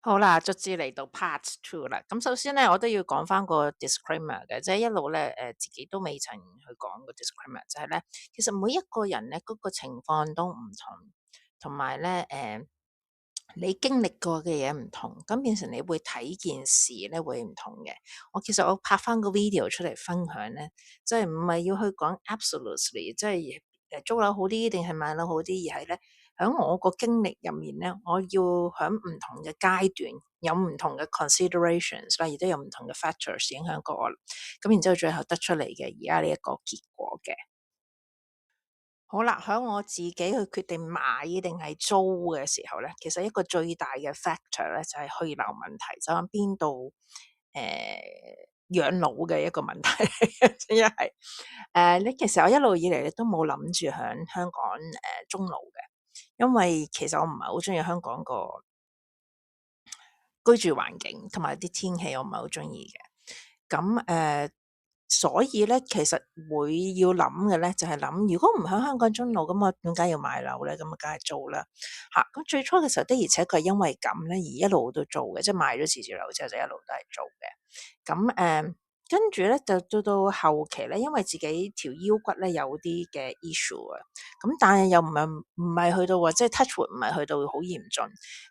好啦，卒之嚟到 part two 啦。咁首先咧，我都要講翻個 disclaimer 嘅，即係一路咧，自己都未曾去講個 disclaimer，就係咧，其實每一個人咧嗰個情況都唔同，同埋咧，你經歷過嘅嘢唔同，咁變成你會睇件事咧會唔同嘅。其實我拍翻個 video 出嚟分享咧，即係唔係要去講 absolutely，即係租樓好啲定係買樓好啲，而係咧喺我個經歷入面咧，我要喺唔同嘅階段有唔同嘅 considerations 啦，亦都有唔同嘅 factors 影響過我，咁然之後最後得出嚟嘅而家呢一個結果嘅。好啦，喺我自己去決定買定係租嘅時候咧，其實一個最大嘅 factor 咧就係去留問題，就喺邊度養老嘅一個問題嚟嘅，一係你其實我一路以嚟咧都冇諗住喺香港終老嘅，因為其實我唔係好中意香港個居住環境同埋啲天氣，我唔係好中意嘅。咁所以咧，其實會要諗嘅咧，就係諗如果唔喺香港終老，咁我點解要買樓咧？咁啊，梗係租啦，嚇！咁最初嘅時候的而且確係因為咁咧，而一路都做嘅，即係買咗自住樓之後就一路都係做嘅。咁跟住咧就到後期咧，因為自己條腰骨咧有啲嘅 issue 啊，咁但係又唔係去到話即係 touch wood 唔係去到好嚴重，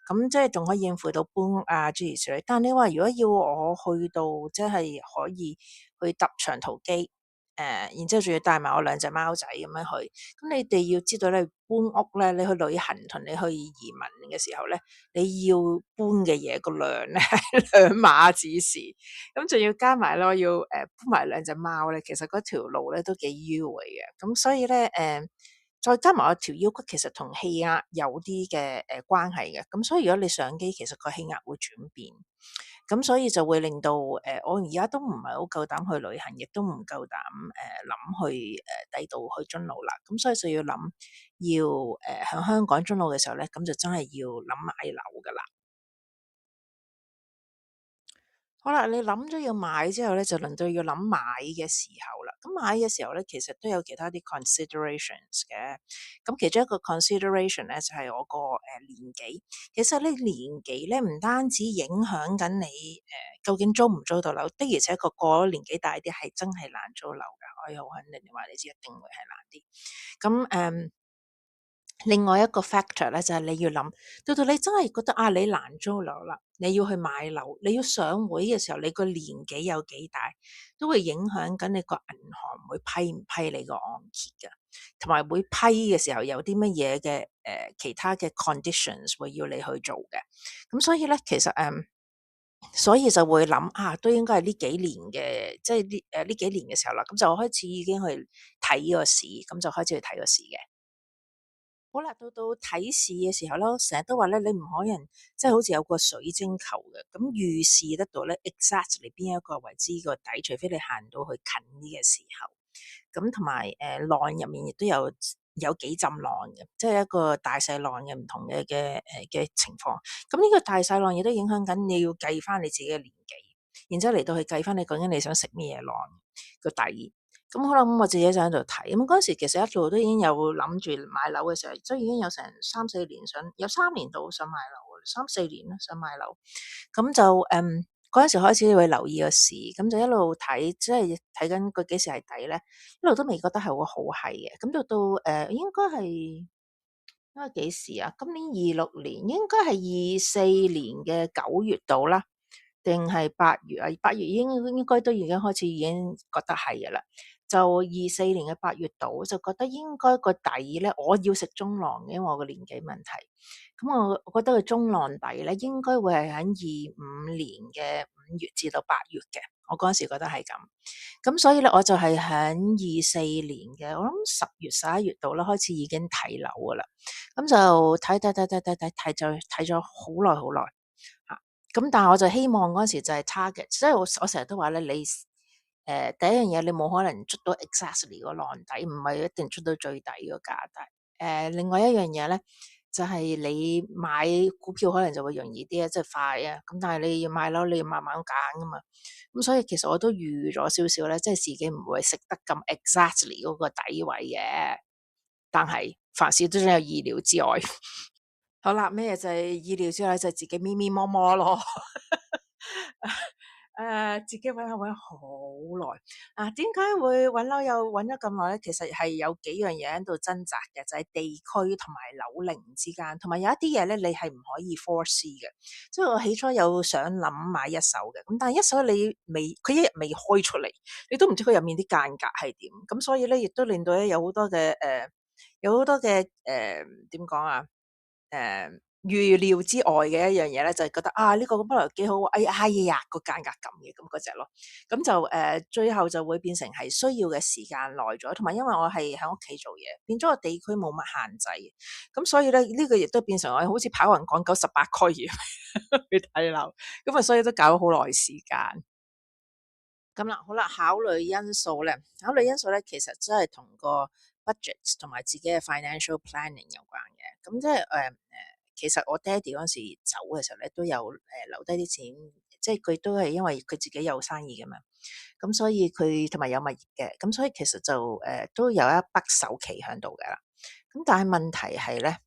咁即係仲可以應付到搬屋啊諸如此類。但係你話如果要我去到即係可以去搭長途機，然之後仲要帶埋我兩隻貓仔咁樣去，咁你哋要知道咧，搬屋咧，你去旅行同你去移民嘅時候咧，你要搬嘅嘢個量咧係兩碼子事，咁仲要加埋咯，要搬埋兩隻貓咧，其實嗰條路咧都幾迂迴嘅，咁所以咧再加埋我條腰骨其實同氣壓有啲嘅關係嘅，咁所以如果你上機，其實個氣壓會轉變。咁所以就會令到我而家都唔係好夠膽去旅行，亦都唔夠膽諗去第度去終老啦。咁所以就要諗要喺香港終老嘅時候咧，咁就真係要諗買樓噶啦。好啦，你諗咗要買之後咧，就輪到要諗買嘅時候啦。咁買嘅時候咧，其實都有其他啲 considerations 嘅。咁其中一個 consideration 咧，就係我個年紀。其實呢年紀咧，唔單止影響緊你究竟租唔租到樓，的而且確過咗年紀大啲係真係難租樓噶。我又好肯定話你知，一定會係難啲。咁另外一個 factor 咧，就係你要諗，到你真係覺得啊，你難租樓啦，你要去買樓，你要上會嘅時候，你個年紀有幾大，都會影響緊你個銀行會批唔批你個按揭嘅，同埋會批嘅時候有啲乜嘢嘅其他嘅 conditions 會要你去做嘅。咁所以咧，其實所以就會諗啊，都應該係呢幾年嘅，即係呢幾年嘅時候啦，咁就開始已經去睇個市，咁就開始去睇個市嘅。好啦，到睇市嘅時候咧，成日都話咧，你唔可能即係好似有個水晶球嘅，咁預示得到咧 exactly 邊一個位置個底，除非你行到去近啲嘅時候。咁同埋浪入面亦都有幾浸浪嘅，即係一個大細浪嘅唔同嘅情況。咁呢個大細浪亦都影響緊你要計翻你自己嘅年紀，然之後嚟到去計翻你究竟你想食咩嘢浪個底。咁好啦，咁我自己就喺度睇。咁嗰時其實一路都已經有諗住買樓嘅時候，即係已經有成3-4年有3年度想買樓嘅3-4年啦，想買樓。咁就嗰陣時開始會留意個市，咁就一路睇，即係睇緊佢幾時係底咧，一路都未覺得係會好係嘅。咁到應該幾時啊？今年26年，應該係24年嘅9月度啦，定係8月啊？8月應該都已經開始已經覺得係嘅啦。就24年嘅8月度，就覺得應該個底咧，我要食中浪嘅，因為我個年紀問題。咁我覺得個中浪底咧，應該會係喺25年嘅5月至到8月嘅。我嗰陣時覺得係咁。咁所以咧，我就係喺24年嘅，我諗10月11月度啦，開始已經睇樓噶啦。咁就睇咗好耐好耐嚇。咁但係我就希望嗰陣時就係 target，即係我成日都話咧，你第一樣嘢你冇可能捉到 exactly 個浪底，唔係一定捉到最底個價底。另外一樣嘢咧，就係你買股票可能就會容易啲啊，即係快啊。咁但係你要買樓，你要慢慢揀噶嘛。咁所以其實我都預咗少少咧，即係自己唔會食得咁 exactly 嗰個底位嘅。但係凡事都總有意料之外。好啦，咩就係意料之外就係自己咪咪摸摸咯。自己揾樓揾好耐。點解會揾樓又揾咗咁耐咧？其實係有幾樣嘢喺度掙扎嘅，就係地區同埋樓齡之間，同埋有一啲嘢咧，你係唔可以 foresee 嘅。即係我起初有想諗買一手嘅，咁但係一手佢一日未開出嚟，你都唔知佢入面啲間隔係點，咁所以咧亦都令到咧有好多嘅點講啊？預料之外嘅一樣嘢咧，就係覺得呢個本來幾好，哎呀個間隔咁嘅，咁嗰隻咯，咁就最後就會變成係需要嘅時間耐咗，同埋因為我係喺屋企做嘢，變咗個地區冇乜限制，咁所以咧呢個亦都變成我好似跑雲趕九18區去睇樓，咁所以都搞咗好耐時間。咁啦，好啦，考慮因素咧，其實真係同個 budget 同埋自己嘅 financial planning 有關嘅。咁即係其實我爹哋嗰時走嘅時候咧，都有留低啲錢，即係佢都係因為佢自己有生意噶嘛，咁所以佢同埋有物業嘅，咁所以其實就都有一筆首期喺度嘅啦。咁但係問題係咧，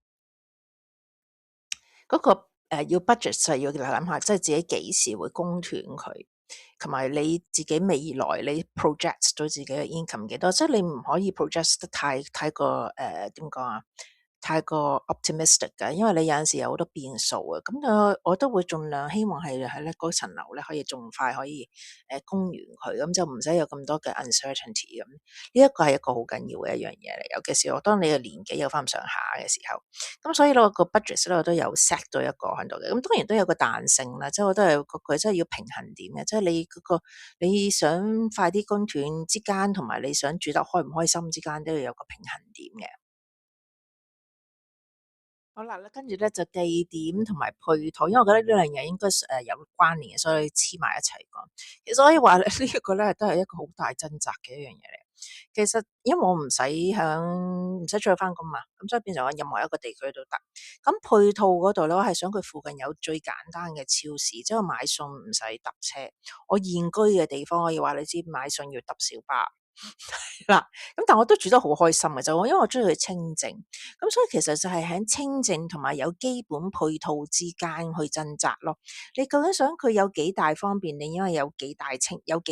嗰個要 budget 就係要諗下，即係自己幾時會供斷佢，同埋你自己未來你 project 到自己嘅 income 幾多，即係你唔可以 project 得太過點講啊？太過 optimistic 㗎，因為你有陣時有好多變數啊，咁我都會盡量希望係咧嗰層樓咧可以盡快可以供完佢，咁就唔使有咁多嘅 uncertainty 咁。呢一個係一個好緊要嘅一樣嘢嚟，尤其是我當你嘅年紀有翻咁上下嘅時候，咁所以咧個 budget 咧我都有 set 到一個喺度嘅，咁當然都有個彈性啦，即係我都係佢真係要平衡點嘅，即係你嗰個你想快啲供斷之間，同埋你想住得開唔開心之間都要有個平衡點嘅。好啦，跟住咧就地點同埋配套，因為我覺得呢兩樣嘢應該有關聯嘅，所以黐埋一齊講。其實可以話呢一個咧都係一個好大掙扎嘅一樣嘢嚟。其實因為我唔使再翻工嘛，咁所以變成我任何一個地區都得。咁配套嗰度咧，我係想佢附近有最簡單嘅超市，即係我買餸唔使搭車。我現居嘅地方可以話你知，買餸要搭小巴。嗱，咁但我都住得好開心嘅，就因為我中意佢清靜，咁所以其實就係喺清靜同埋有基本配套之間去掙扎咯。你究竟想佢有幾大方便，你因為有幾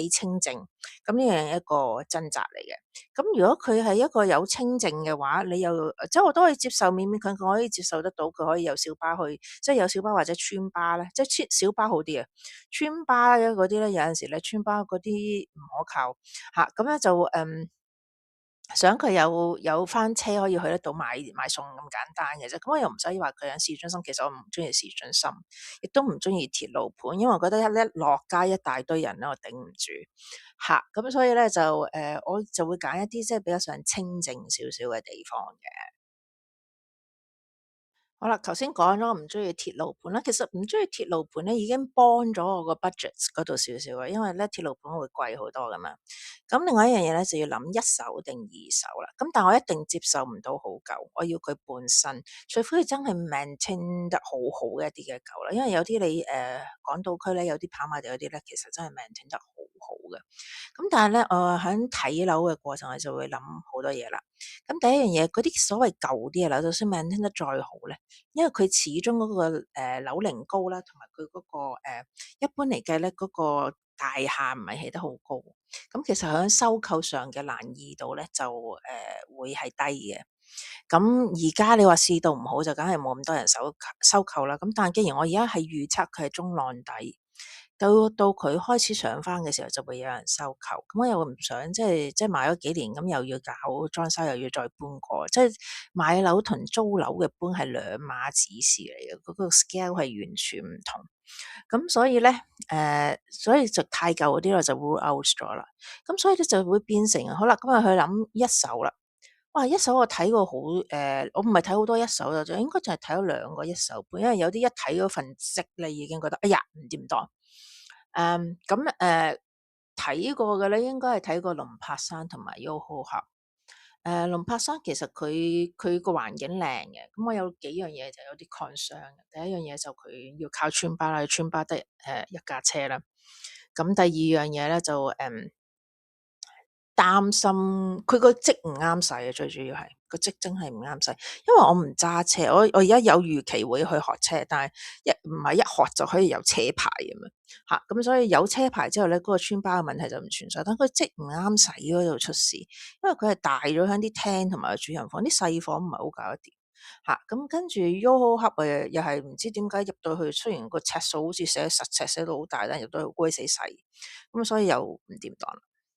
清靜，咁呢樣係一個掙扎嚟嘅。咁如果佢係一個有清靜嘅話，你又即係我都可以接受，勉勉強強可以接受得到，佢可以有小巴去，即係有小巴或者村巴咧，即係小巴好啲啊，村巴嗰啲咧有陣時咧村巴嗰啲唔可靠。咁咧就想佢有翻車可以去得到買餸咁簡單嘅啫，咁我又唔使話佢喺市中心，其實我唔中意市中心，亦都唔中意鐵路盤，因為我覺得一落街一大堆人咧，我頂唔住。咁所以咧就我就會揀一啲即係比較上清靜少少嘅地方嘅。好啦，頭先講咗唔中意鐵路盤啦，其實唔中意鐵路盤咧，已經幫咗我個 budget 嗰度少少啦，因為咧鐵路盤會貴好多噶嘛。咁另外一樣嘢咧就要諗一手定二手啦。咁但我一定接受唔到好舊，我要佢半新，除非佢真係 maintain 得好好嘅一啲嘅舊啦。因為有啲你港島區咧有啲跑馬地嗰啲咧，其實真係 maintain 得好好嘅。咁但係咧，喺睇樓嘅過程，我就會諗好多嘢啦。咁第一樣嘢，嗰啲所謂舊啲嘅樓，就算 maintain 得再好咧，因為佢始終嗰個樓齡高啦，同埋佢嗰個一般嚟計咧，嗰個大廈唔係起得好高，咁其實喺收購上嘅難易度咧就會係低嘅。咁而家你話市道唔好，就梗係冇咁多人收購啦。咁但係既然我而家係預測佢係中浪底，到佢開始上翻嘅時候，就會有人收購。咁我又唔想即係買咗幾年，咁又要搞裝修，又要再搬過。即係買樓同租樓嘅搬係兩碼子事嚟嘅，嗰個 scale 係完全唔同。咁所以咧，所以就太舊嗰啲我就 rule out 咗啦。咁所以咧就會變成好啦，咁啊去諗一手啦。哇！一手我睇過好我唔係睇好多一手嘅，就應該就係睇咗兩個一手盤，因為有啲一睇嗰份息咧，已經覺得哎呀唔掂當。咁睇過嘅咧，應該係睇過龍柏山同埋 YOHO Hub。龍柏山其實佢個環境靚嘅，咁我有幾樣嘢就有啲 concern 嘅。第一樣嘢就佢要靠村巴啦，村巴得一架車啦。咁第二樣嘢咧就擔心佢個積唔啱使啊，最主要係個積真係唔啱使，因為我唔揸車，我而家有預期會去學車，但係唔係一學就可以有車牌咁樣嚇，咁所以有車牌之後咧，嗰個穿包嘅問題就唔存在，但佢積唔啱使嗰度出事，因為佢係大咗喺啲廳同埋個主人房，啲細房唔係好搞得掂嚇，咁跟住 YOHO Hub 又係唔知點解入到去，雖然個尺數好似寫實尺寫到好大，但入到去好鬼死細，咁所以又唔掂當。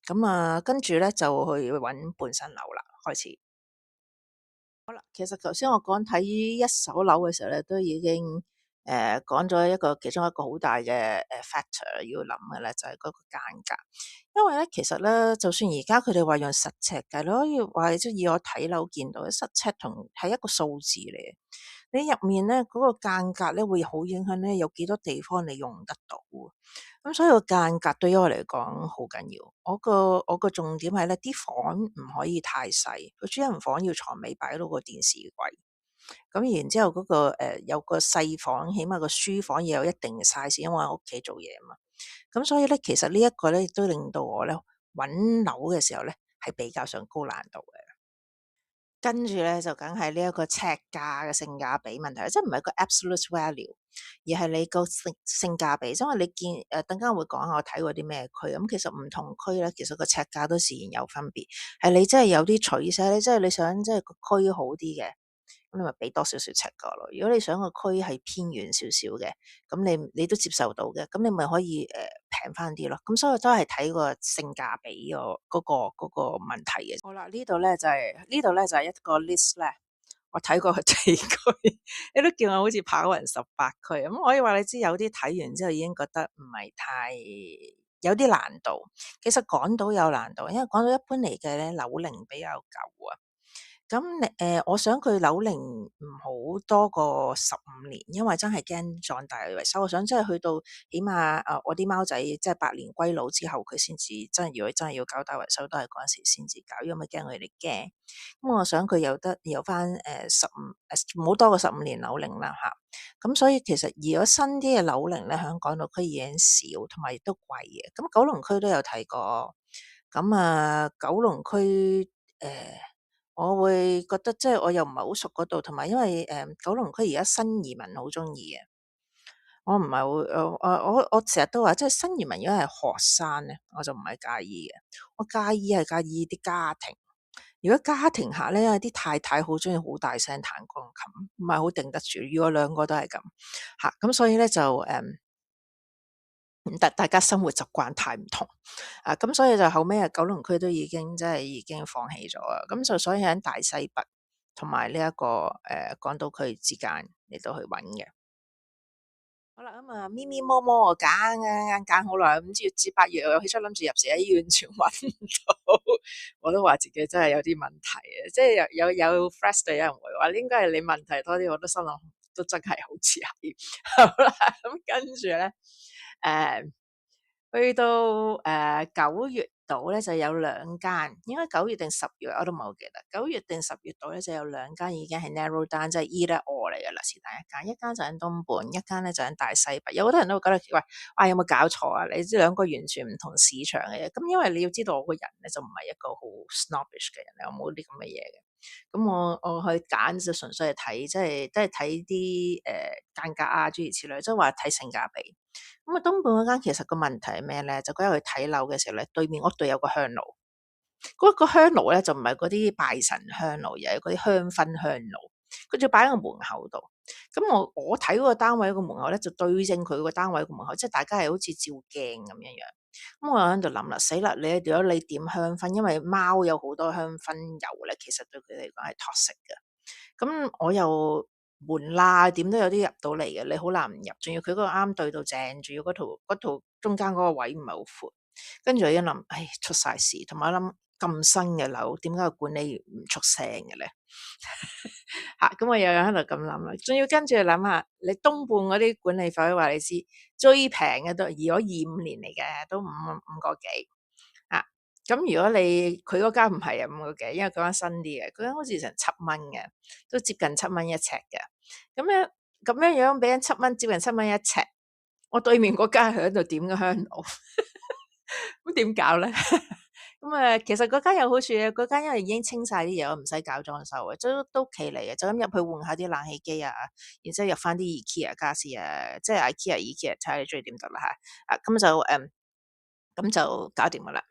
咁啊，跟住咧就去揾半新樓啦，開始。好啦，其實頭先我講睇一手樓嘅時候咧，都已經講咗其中一個好大嘅factor 要諗嘅咧，就係嗰個間隔。因為咧，其實咧，就算而家佢哋話用實尺計，你可以話即係以我睇樓見到，實尺同係一個數字嚟嘅。你入面咧嗰個間隔咧會好影響咧，有幾多地方你用得到。咁所以個間隔對於我嚟講好緊要。我個重點係咧，啲房唔可以太細，個主人房要床尾擺到個電視櫃。咁然之後嗰個有個細房，起碼個書房要有一定嘅 size，因為我喺屋企做嘢啊嘛。咁所以咧，其實呢一個咧亦都令到我咧揾樓嘅時候咧係比較上高難度嘅。跟住咧就梗係呢一個尺價嘅性價比問題，即係唔係個 absolute value，而係你個性價比。因為你見等間會講下我睇過啲咩區，咁其實唔同區咧，其實個尺價都自然有分別。係你真係有啲取捨，你真係你想即係個區好啲嘅。咁你咪俾多少少尺價咯。如果你想個區係偏遠少少嘅，咁你都接受到嘅，咁你咪可以平翻啲咯。咁所以都係睇個性價比嗰個問題嘅。好啦，呢度咧就係一個 list 咧，我睇過嘅地區，你都叫我好似跑勻18區，咁可以話你知有啲睇完之後已經覺得唔係太有啲難度。其實港島有難度，因為港島一般嚟嘅咧樓齡比較舊啊。咁我想佢樓齡唔好多過15年，因為真係驚壯大維修。我想真係去到起碼我啲貓仔即係百年歸老之後，佢先至真係如果真係要搞大維修，都係嗰陣時先至搞，因為驚佢哋驚。咁我想佢有翻唔好多過15年樓齡啦吓。咁所以其實如果新啲嘅樓齡咧，喺港島區已經少，同埋亦都貴嘅。咁九龍區都有睇過，咁九龍區我會覺得即係我又唔係好熟嗰度，同埋因為九龍區而家新移民好中意嘅，我唔係會我成日都話，即係新移民如果係學生咧，我就唔係介意嘅。我介意係介意啲家庭。如果家庭客咧，啲太太好中意好大聲彈鋼琴，唔係好定得住。如果兩個都係咁吓，咁所以咧就大家生活習慣太唔同咁所以就後尾九龍區都已經已經放棄咗啊。咁就所以喺大西北同埋呢一個港島區之間嚟到去揾嘅。好啦，咁咪咪摸摸我揀好耐，5至8月我起初諗住入社醫完全揾唔到，我都話自己真係有啲問題啊！即係有 frustrate 有人會話應該係你問題多啲，我都心諗都真係好似係。好啦，咁跟住咧去到9月度咧就有兩間，應該9月定10月我都冇記得。9月定10月度咧就有兩間已經係 narrow down，即係 either or 嚟嘅啦，是但一間。一間就喺東半，一間咧就喺大西北。有好多人都會覺得奇怪，有冇搞錯啊？你知兩個完全唔同市場嘅嘢。咁因為你要知道我個人咧就唔係一個好 snobbish 嘅人，我冇啲咁嘅嘢嘅。咁我去揀就純粹係睇，即係都係睇啲間隔啊，諸如此類，即係話睇性價比。咁東半嗰間其實個問題係咩咧？就嗰日去睇樓嘅時候咧，對面屋度有個香爐，嗰個香爐咧就唔係嗰啲拜神香爐，而係嗰啲香薰香爐，佢就擺喺個門口度。咁我睇嗰個單位個門口咧，就對正佢個單位個門口，即係大家係好似照鏡咁樣樣。咁我喺度諗啦，死啦！如果你點香薰，因為貓有好多香薰油咧，其實對佢嚟講係 toxic 嘅。咁我又門罅點都有啲入到嚟嘅，你好難唔入。仲要佢嗰個啱對到正，仲要嗰圖中間嗰個位唔係好闊。跟住我一諗，出晒事，同埋我諗咁新嘅樓，點解個管理員唔出聲嘅咧？咁我又喺度咁諗啦。仲要跟住諗下，你東半嗰啲管理費話你知，最平嘅都如果25年嚟嘅，都五個幾。咁如果佢嗰間唔係5個幾，因為嗰間新啲嘅，嗰間好似成7蚊嘅，都接近7蚊一尺嘅。咁樣俾人7蚊，接近7蚊一尺。我對面嗰間喺度點嘅香爐，咁點搞咧？其實嗰間有好處嘅，嗰間因為已經清晒啲嘢，我唔使搞裝修嘅，都企嚟嘅，就咁入去換下啲冷氣機啊，然之後入翻啲 IKEA 家私啊，即係 IKEA 睇下你中意點得啦吓，咁就搞掂噶啦。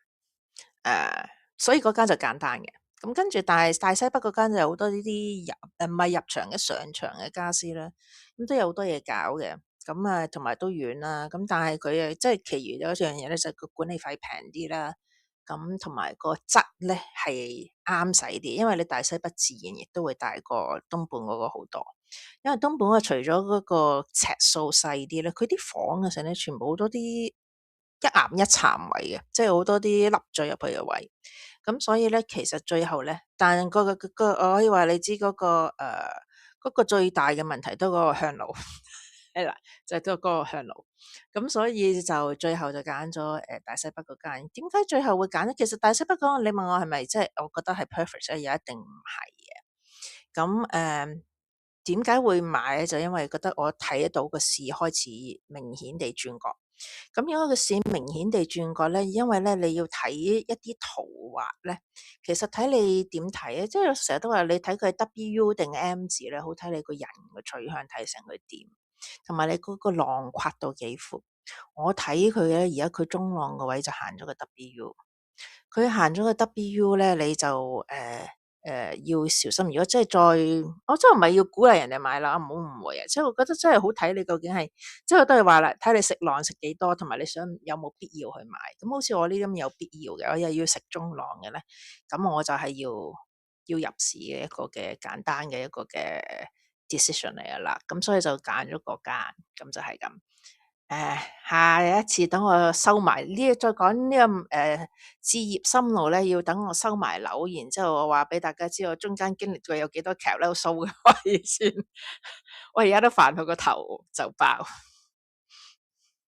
所以嗰間就簡單嘅。咁跟住大西北嗰間就有好多呢啲唔係入場嘅上場嘅家私啦，咁都有好多嘢搞嘅。咁同埋都遠啦。咁但係佢即係其餘有一樣嘢咧，就係個管理費平啲啦。咁同埋個質咧係啱使啲，因為你大西北自然亦都會大過東莞嗰個好多。因為東莞除咗嗰個尺數細啲咧，佢啲房嘅時候咧，全部好多啲一岩一巉位嘅，即係好多啲凹咗入去嘅位。咁所以咧，其實最後咧，但我可以話你知嗰個最大嘅問題都嗰個香爐係啦，就係都嗰個香爐。咁所以就最後就揀咗大西北嗰間。點解最後會揀咧？其實大西北嗰個，你問我係咪即係我覺得係 perfect 咧？又一定唔係嘅。咁點解會買咧？就因為覺得我睇得到個市開始明顯地轉角。咁如果個市明顯地轉角咧，因為咧你要睇一啲圖畫咧，其實睇你點睇咧，即係成日都話你睇佢係 W 定 M 字咧，好睇你個人嘅取向，睇成佢點，同埋你嗰個浪闊到幾闊。我睇佢咧，而家佢中浪個位就行咗個 W。佢行咗個 W 咧，你就要小心。如果真係我真係唔係要鼓勵人哋買啦，唔好誤會啊！即係我覺得真係好睇你究竟係，即係我都係話啦，睇你食浪食幾多，同埋你想有冇必要去買。咁好似我呢啲咁有必要嘅，我又要食中浪嘅咧，咁我就係要入市嘅一個嘅簡單嘅一個嘅 decision 嚟噶啦。咁所以就揀咗嗰間，咁就係咁。下一次等我收埋再講呢個置業心路咧，要等我收埋樓，然之後我話俾大家知我中間經歷過有幾多橋咧，數嘅話先。我而家都煩佢個頭就爆。